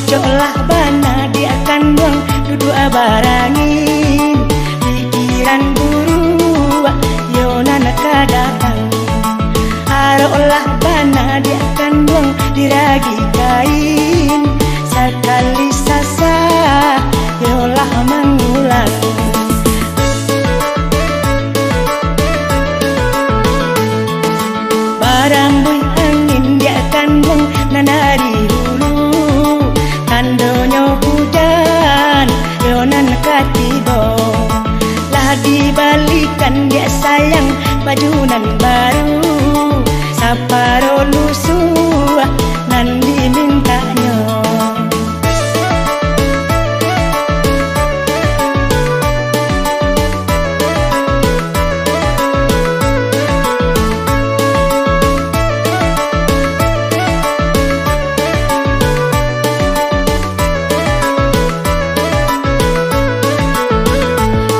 Ojoklah bana dia akan buang duduk barangin pikiran buru yonan kadatang. Aroklah bana dia akan buang diragi kain sekali sasa yolah mengulang. Barambui angin dia akan buang nanari hulu tandonyo hujan yonan katibo lah dibalikan dia sayang bajunan baru saparo lusu nan dimintanya.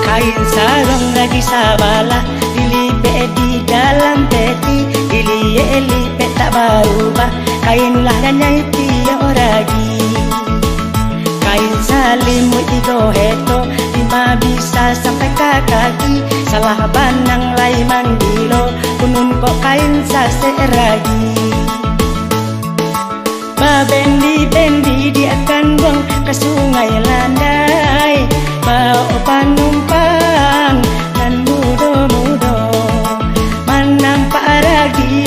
Kain sarung lagi sabalah dilipet di dalam peti dilipet tak berubah kainlah dan nyaiti oragi. Kain salimut digoheto lima bisa sampai ke kaki salah banang lai mandilo kunun kok kain sase ragi. Bendi dia akan buang ke sungai landai bawa panumpang dan mudo-mudo menampak ragi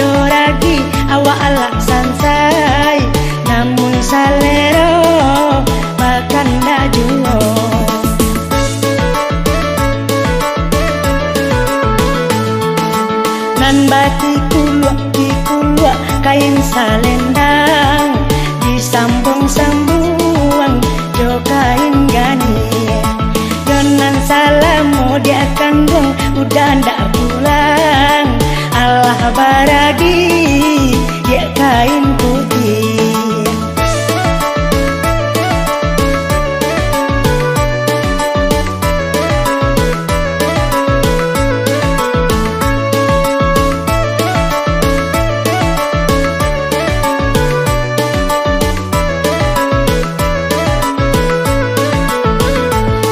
awak alak sansai namun salero makan dak juo. Nan bati kuluk kain salendang disambung-sambung jo kain gani yonan salamu dia akan buang udah ndak pulang Allah baragi dia kain putih.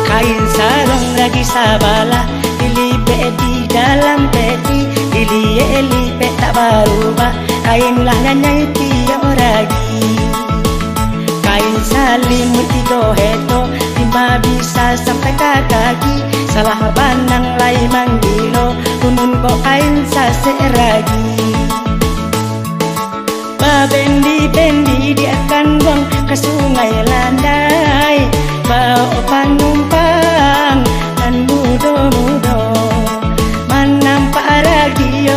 Kain sarung lagi sabalah dilipet di dalam peti dilipet tak berubah kainlah nyaiti oragi. Kain salimut digoheto lima bisa sampai ke kaki salah banang lai manggilo kunun kok kain sase ragi. Bendi dia akan buang ke sungai landai bawa panumpang dan mudo-mudo menampak ragi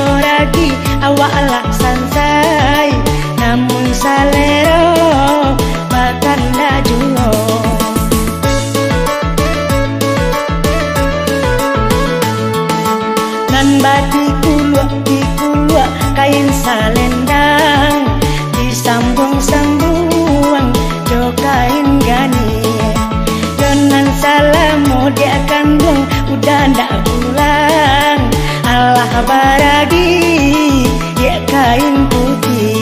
awak alak sansai namun salero makan dak juo. Nan bati kuluk kain salendang disambung-sambung jo kain gani yonan salamu dia akan buang udah ndak pulang Allah baragi dia kain putih.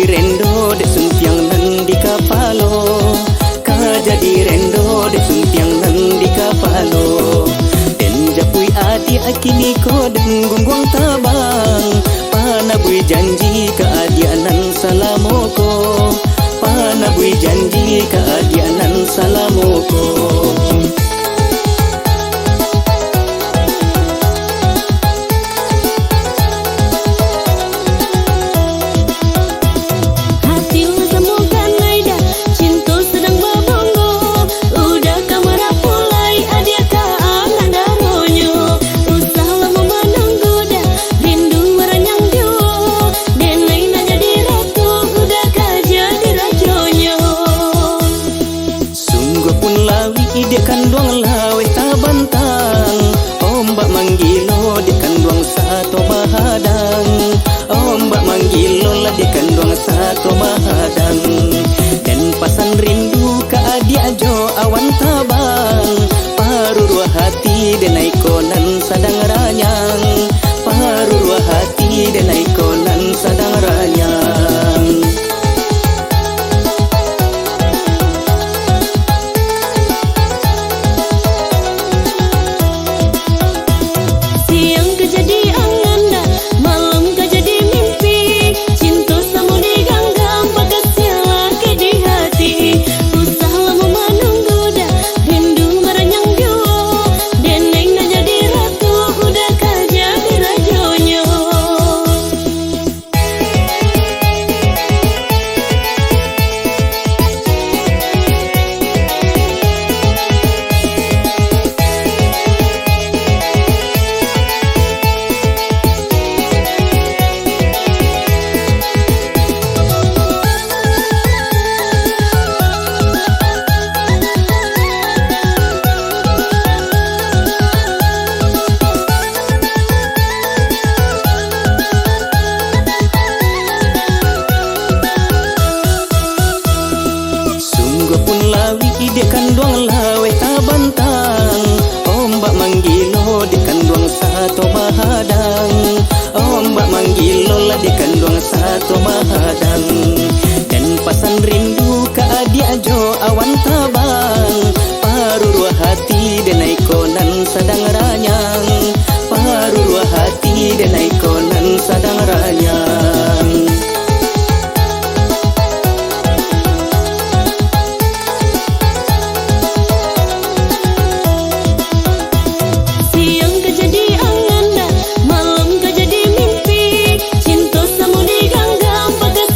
jadi rendo dek sumpiang nan di kapalo, ka jadi rendo dek sumpiang nan di kapalo. Den japui adi akini ko den gunggong tabang, panabui janji keadianan salamoko, panabui janji keadianan salamoko. Dia kanduang lawe tabantang, ombak manggilo dia kanduang satu bahadang, ombak manggilo lah dia kanduang satu bahadang. Dan pasan rindu ka adia jo awan tabang, parurua hati dan ikonan sadang ranyang, parurua hati dan ikonan sadang ranyang. Dia kanduang lawe tabantang, ombak manggilo dia kanduang satu bahadang, ombak manggilo lah dia kanduang satu bahadang. Dan pasan rindu ka adia jo awan tabang, parurua hati dan ikonan sadang ranyang, parurua hati dan ikonan sadang ranyang. Malam kau jadi mimpi, cinta samu di ganggang bagas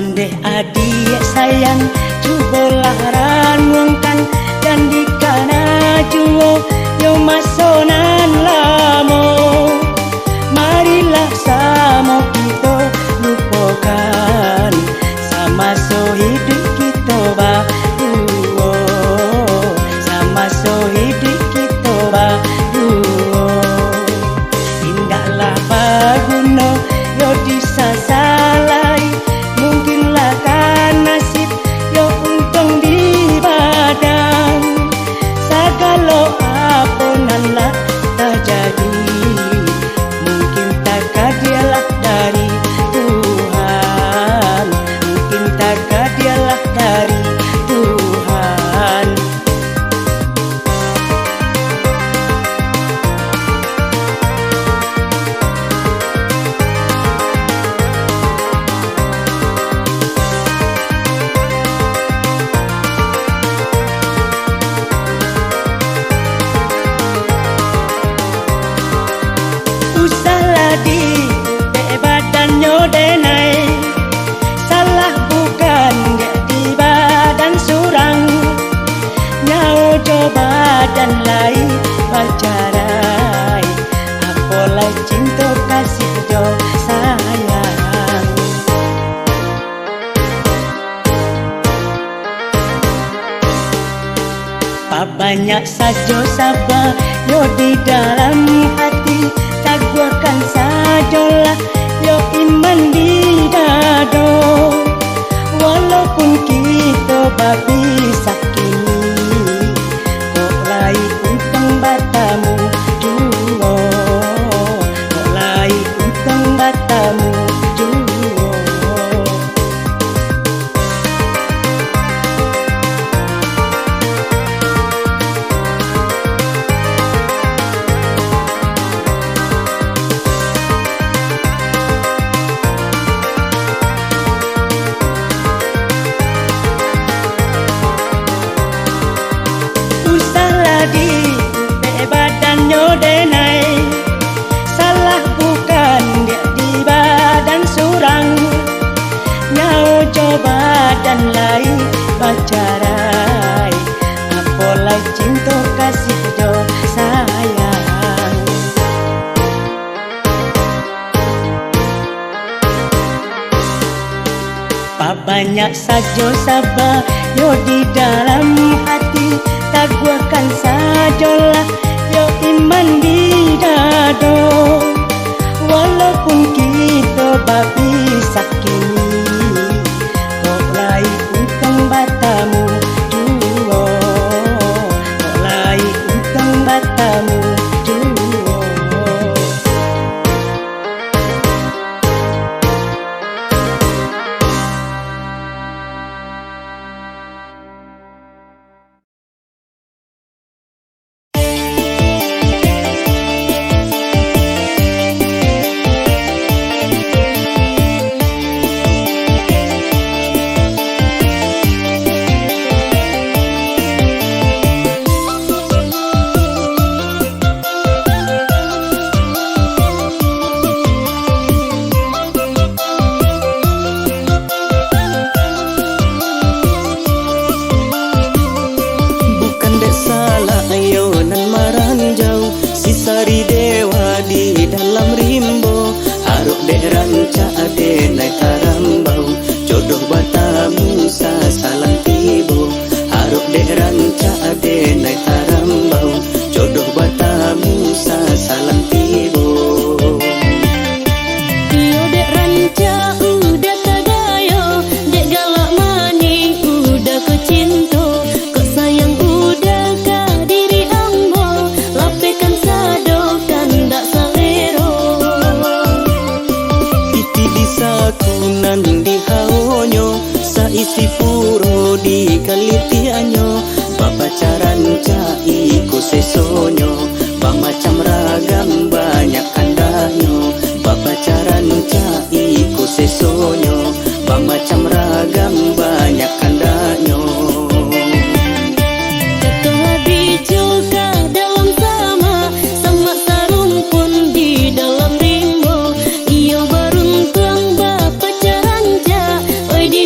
Onde adik sayang cubolah ranungkan dan dikana juo yo masonan lamo. Marilah sama kita lupakan sama so hidup kita berdua, sama so hidup kita berdua. Indahlah baguna yo disasalai, mungkinlah kan nasib yo untung di badan. Segala apunanlah terjadi, mungkin takkan dialah dari Tuhan, mungkin takkan dialah dari Tuhan. Usahlah di badannya denai, salah bukan dia di badan surang. Nyau coba dan lain pacarai, apalah cinta kasih jo sayang. Banyak saja sabar yo di dalam hati, taguakan sajalah yo iman di dado. Walaupun kita berpisah kini, kok lai untung batamu duo, kok lai untung batamu duo. Di badannya denai, salah bukan dia di badan surang. Nyau coba dan lain pacarai, apalah cinta kasih do sayang. Banyak saja sabar yo di dalam hati, taguakan sajalah yo iman di dado. Walaupun kita berpisah kini, kok lai untung batamu duo, kok lai untung batamu duo. Sari dewa di dalam rimbo, arok dek ranca ade naik tarambau, jodoh batamu sasalang tibo. Arok dek ranca ade naik tarambau, jodoh batamu sasalang tibo. Iyo dek ranca udah kagayo, dek galak maning udah kecinto, kok sayang udah ka diri ambo, lapekan sadokan dak salero. Iti di sakunan di haonyo, saisi puro di kalitianyo, bapacaran cai ku sesonyo, macam ragam banyak kandanyo, bapacaran cai ku sesonyo, macam ragam banyak kandanyo. Ketua bijoka dalam sama, sama sarung pun di dalam rimbo. Iyo barung tuang bapacaran ja, oi di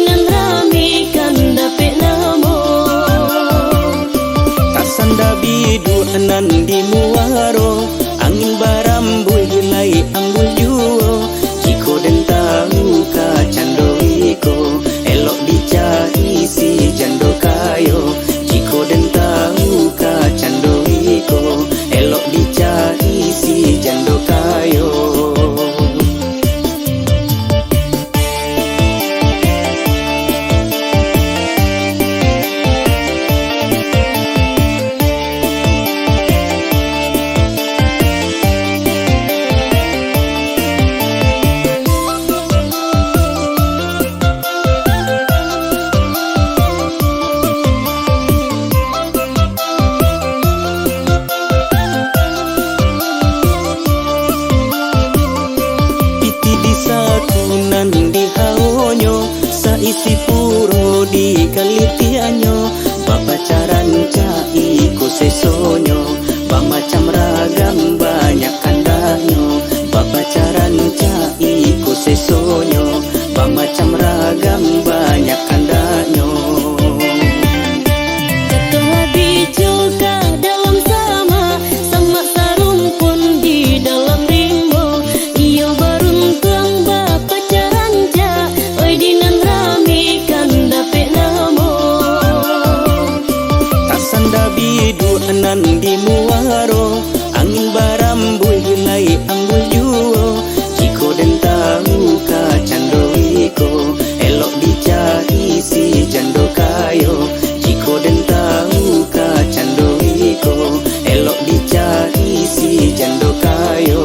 isi puro di kalitianyo, bapacaran iko sesonyo, macam ragam banyak kandanyo, bapacaran iko sesonyo, macam ragam banyak kandanyo. Ketua bijoga dalam sama, sama sarung pun di dalam rimbo. Iyo baruntung bapacaran ja, oi dinan rami kan dapet namo. Tasanda bidu anan di muaro, angin barambul hilai ambul juo. Jiko den tahu ka cando iko, elok dicari si jando kayo. Jiko den tahu ka cando iko, elok dicari si jando kayo.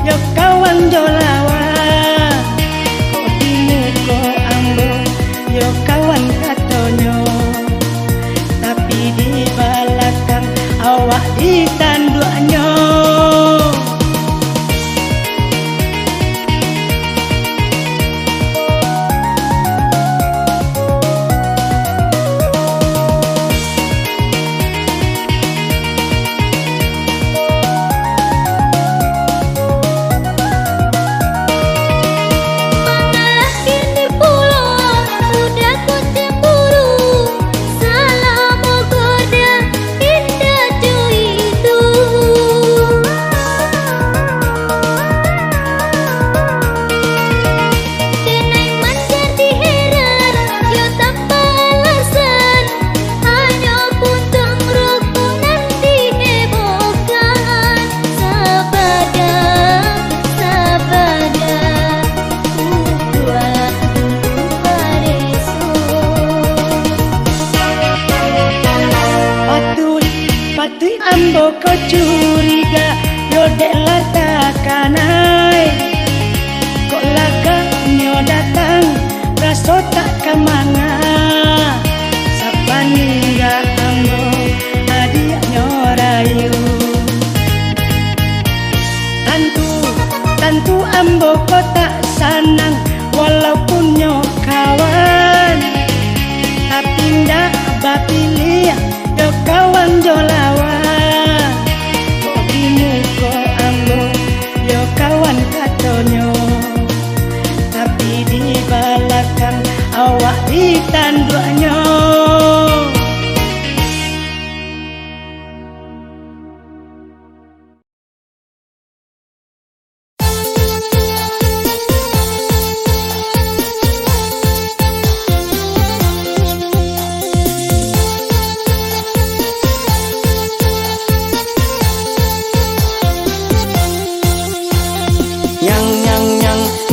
Yo kawan jolawa, kok di muko ambo dek lata kanai, kok laga nyo datang raso tak kamanga. Sapani ga ambo adik nyo rayu. Tantu ambo kok tak sanang walaupun nyo kawan, tapi ndak bapilih yo kawan jo lawan. Kok bimu ko ambo yo kawan katonyo, tapi di belakang awak ditanduknyo.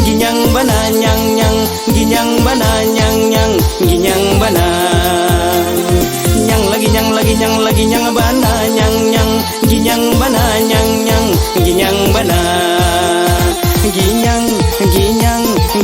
Ginyang bana ginyang bana nyang lagi nyang bana ginyang bana ginyang bana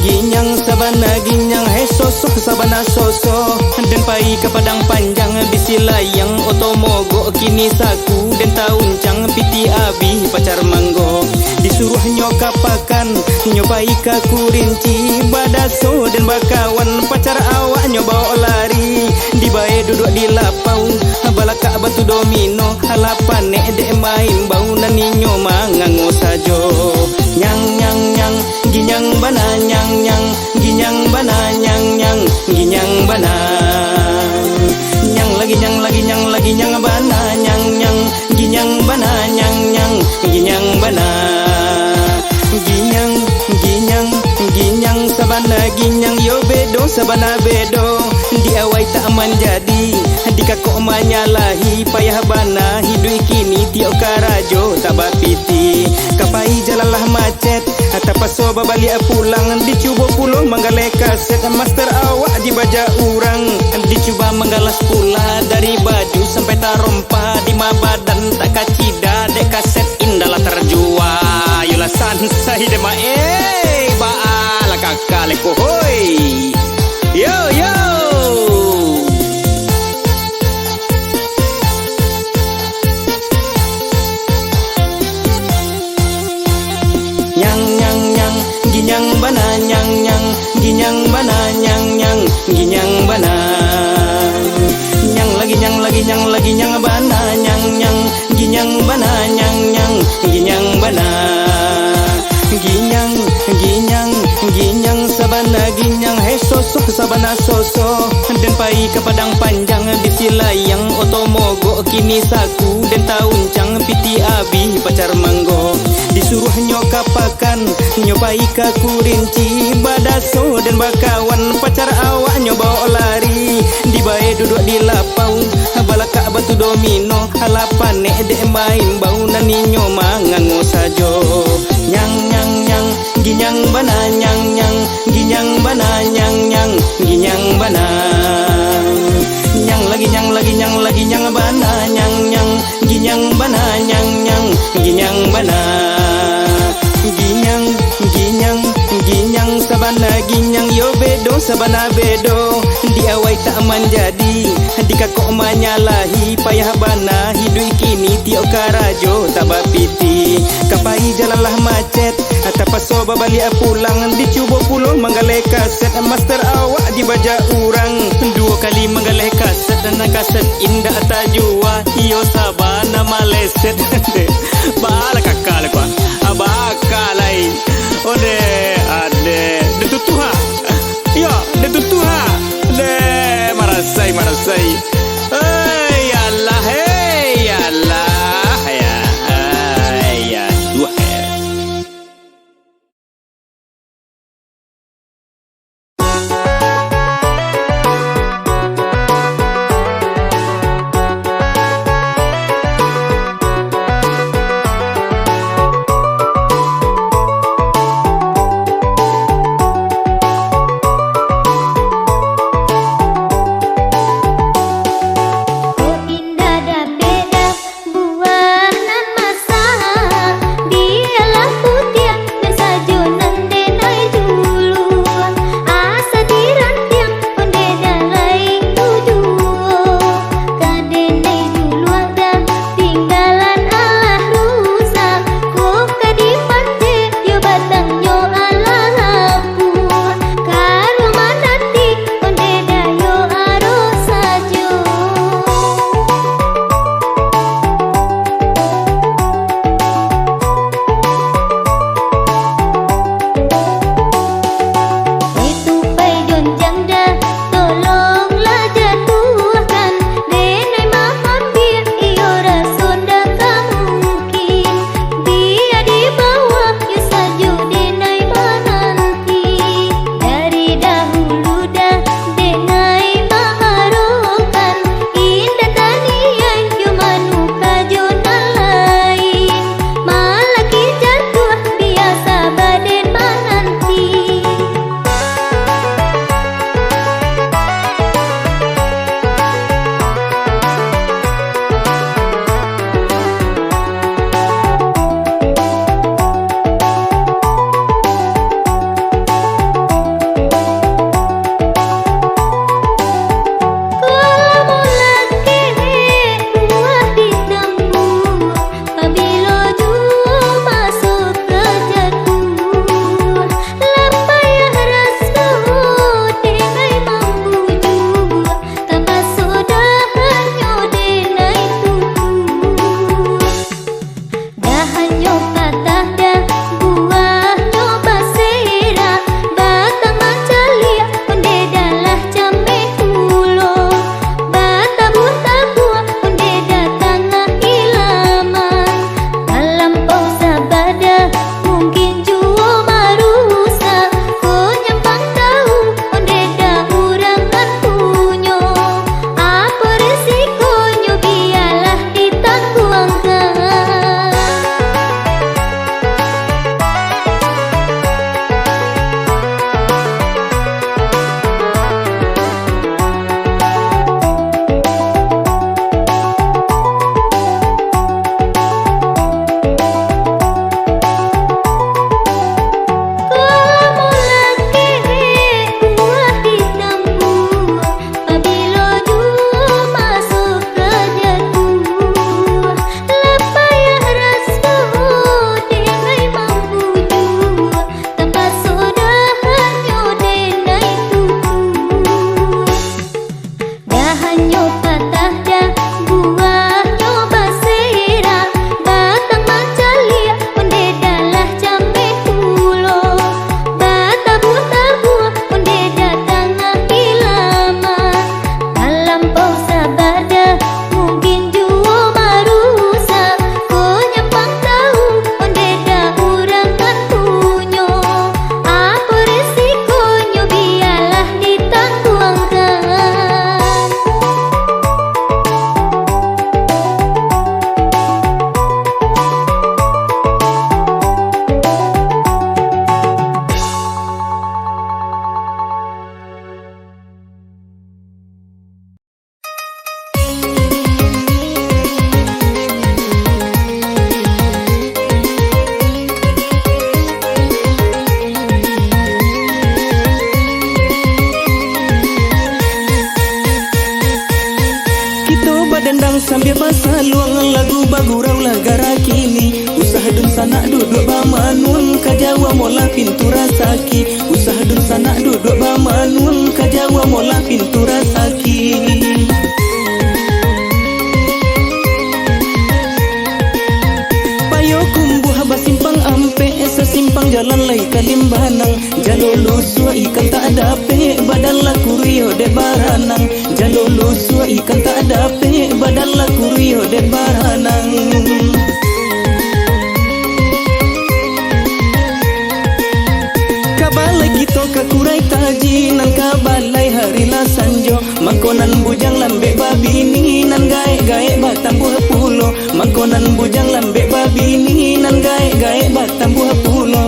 ginyang sabana ginyang hai sosok sabana sosok dan pai ke padang panjang bisilayang otomogo kini saku dan tauncang piti abi pacar manggo disuruh nyokapakan nyobai ka kurinci badaso dan bakawan pacar awak nyobawa lari di bae duduk di lapau balaka batu domino halapan nek dek main bau naninyo mangango sajo nyang ginyang bana ginyang bana ginyang bana nyang lagi nyang bana ginyang bana ginyang bana ginyang sabana ginyang yo bedo sabana bedo diawai tak menjadi dikakok manyalahi payah bana hidui kini tio karajo tabak piti kapai jalalah macet tapaso babali pulang dicuba pulang manggale kaset master awak dibaja urang dicuba menggalas pula dari baju sampai tarompa di badan tak kacida dek kaset indalah terjua yula sansai dema baala kakale kohoi yo ginyang bana ginyang bana ginyang bana nyang lagi nyang bana ginyang bana ginyang bana ginyang sabana ginyang hai sosok sabana sosok dan pai ke padang panjang bisilayang otomogo kini saku dan tauncang piti abi pacar manggo disuruh nyokapakan nyobai ka kurinci badaso dan bakawan pacar awak nyobawa lari di bae duduk di lapau balaka batu domino halapan nek dek main bau naninyo mangango sajo nyang ginyang bana ginyang bana ginyang bana nyang lagi nyang bana ginyang bana ginyang bana ginyang sabana ginyang yo bedo sabana bedo diawai tak menjadi dikakok manyalahi payah bana hidui kini tio karajo tabak piti kapai jalalah macet tapaso babali pulang dicuba pulang manggale kaset master awak dibaja urang dua kali manggale kaset dan kaset indah tajua iyo sabana maleset bala kakale kwa abakalai ode ade detutuha yo detutuha de marasai Allah ya dua sambil pasaluang lagu bagurau lagara kini. Usah dun sanak duduk bamanun kajawa mola pintu rasaki. Usah dun sanak duduk bamanun kajawa mola pintu rasaki. Payo kumbuh basimpang ampe sesimpang jalan lai kalimbanang. Jalulu sua ikan tak ada pe badan laku rio de baranang. Jalulu sua ikan tak ada pe badan laku rio de baranang. Kabalai kita kakurai taji nan kabalai hari la sanjo. Mangkonan bujang lambe babi ni nan gae-gae batam buah pulo. Mangkonan bujang lambe babi ni nan gae-gae batam buah pulo.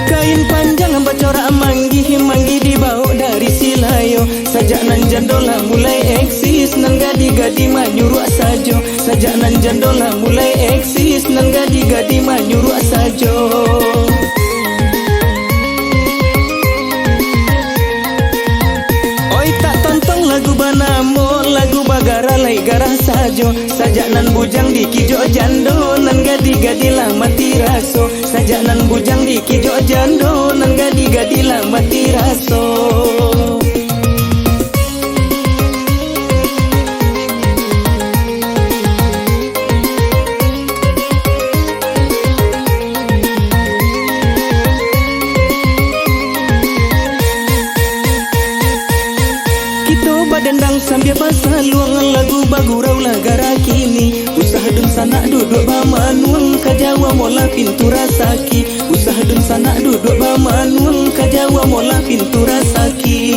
Kain panjang bacorak manggi dibawa dari Silayo. Sajak nan jandola mulai eksis nan gadi-gadi manyuruh sajo. Sajak nan jandola mulai eksis nan gadi-gadi manyuruh sajo. Oi tak tonton lagu banamo lagu bagara lai garah sajo. Sajak nan bujang di kijo jando nan gadi-gadi lah mati raso. Sajak nan bujang di kijo jando nan gadi-gadi lah mati raso. Dendang sambil pasaluang lagu bagurau lagara kini. Usah dun sanak duduk bamanun kajawa mola pintu rasaki. Usah dun sanak duduk bamanun kajawa mola pintu rasaki.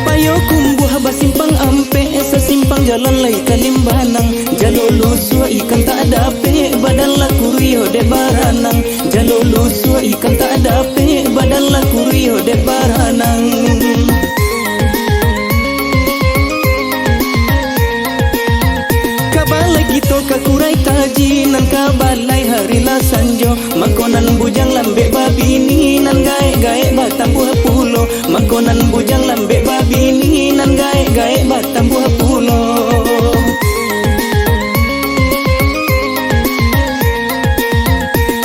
Payo kumbuh basimpang ampe sesimpang jalan lai kalimbanang. Jalulu sua ikan tak ada pe badan laku rio de baranang. Jalulu sua ikan tak ada pe badan laku rio de baranang. Kabalai kita kakurai taji nan kabalai hari la sanjo. Mangkonan bujang lambe babi ni nan gae-gae batam buah pulo. Mangkonan bujang lambe babi ni nan gae-gae batam buah pulo.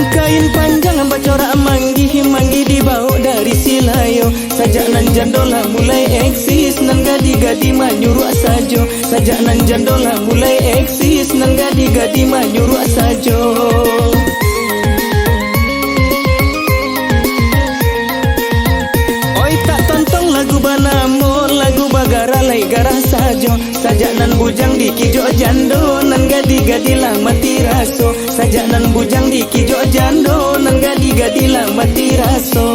Kain panjang bacorak manggi dibawa dari Silayo. Sajak nan jandola mulai eksis nan gadi-gadi manyuruh sajo. Sajak nan jandola mulai eksis nan gadi-gadi manyuruh sajo. Oi tak tonton lagu banamo lagu bagara lai garah sajo. Sajak nan bujang di kijo jando nan gadi-gadi lah mati raso. Sajak nan bujang di kijo jando nan gadi-gadi lah mati raso.